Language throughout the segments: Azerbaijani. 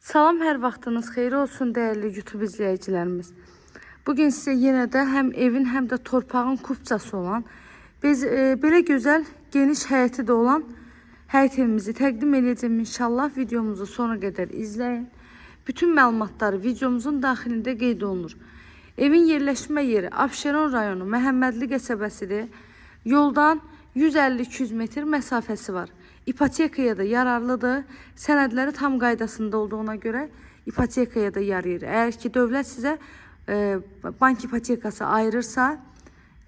Salam, hər vaxtınız xeyir olsun dəyərli YouTube izləyicilərimiz. Bugün sizə yenə də həm evin, həm də torpağın kupçası olan, belə gözəl, geniş həyəti də olan həyət evimizi təqdim edəcəm inşallah. Videomuzu sona qədər izləyin. Bütün məlumatları videomuzun daxilində qeyd olunur. Evin yerləşmə yeri Abşeron rayonu Məhəmmədli qəsəbəsidir. Yoldan 150-200 metr məsafəsi var. İpotekaya da yararlıdır. Sənədləri tam qaydasında olduğuna görə ipotekaya da yarayır. Əgər ki, dövlət sizə bank ipotekası ayırırsa,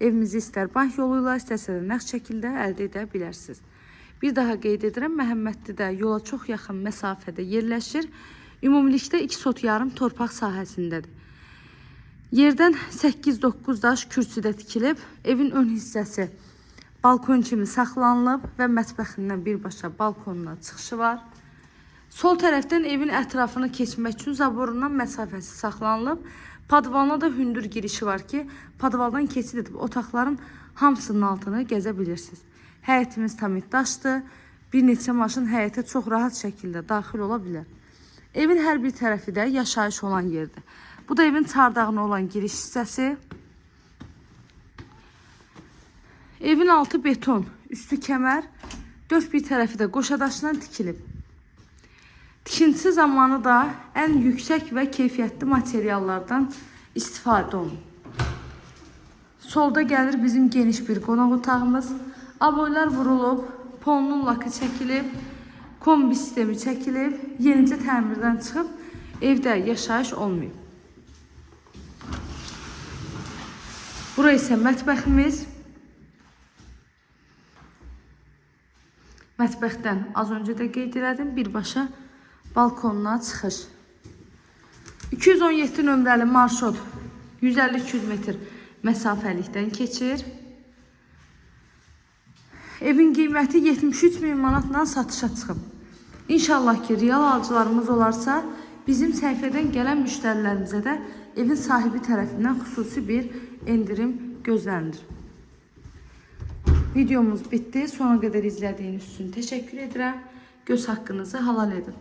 evimizi istər bank yoluyla, istərsə də nəqd şəkildə əldə edə bilərsiniz. Bir daha qeyd edirəm, Məhəmmədlidə yola çox yaxın məsafədə yerləşir. Ümumilikdə 2 sot yarım torpaq sahəsindədir. Yerdən 8-9 daş kürsüdə tikilib, evin ön hissəsi balkon kimi saxlanılıb və mətbəxindən birbaşa balkonuna çıxışı var. Sol tərəfdən evin ətrafını keçmək üçün zaborundan məsafəsi saxlanılıb. Padvalına da hündür girişi var ki, padvaldan keçid edib otaqların hamısının altını gəzə bilirsiniz. Həyətimiz tam daşdır. Bir neçə maşın həyətə çox rahat şəkildə daxil ola bilər. Evin hər bir tərəfi də yaşayış olan yerdir. Bu da evin çardağına olan giriş hissəsi. Evin altı beton, üstü kəmər, dörd bir tərəfi də qoşadaşdan tikilib. Tikintisi zamanı da ən yüksək və keyfiyyətli materiallardan istifadə olunur. Solda gəlir bizim geniş bir qonaq otağımız. Aboylar vurulub, polunun lakı çəkilib, kombi sistemi çəkilib, yenicə təmirdən çıxıb, evdə yaşayış olmayıb. Bura isə mətbəximiz. Mətbəxdən az öncə də qeyd elədim, birbaşa balkonuna çıxış. 217 nömrəli marşrut 150-200 metr məsafəlikdən keçir. Evin qiyməti 73.000 manatla satışa çıxıb. İnşallah ki, real alıcılarımız olarsa, bizim səhifədən gələn müştərilərimizə də evin sahibi tərəfindən xüsusi bir endirim gözlənilir. Videomuz bitti. Sona qədər izlədiyiniz üçün təşəkkür edirəm. Göz haqqınızı halal edin.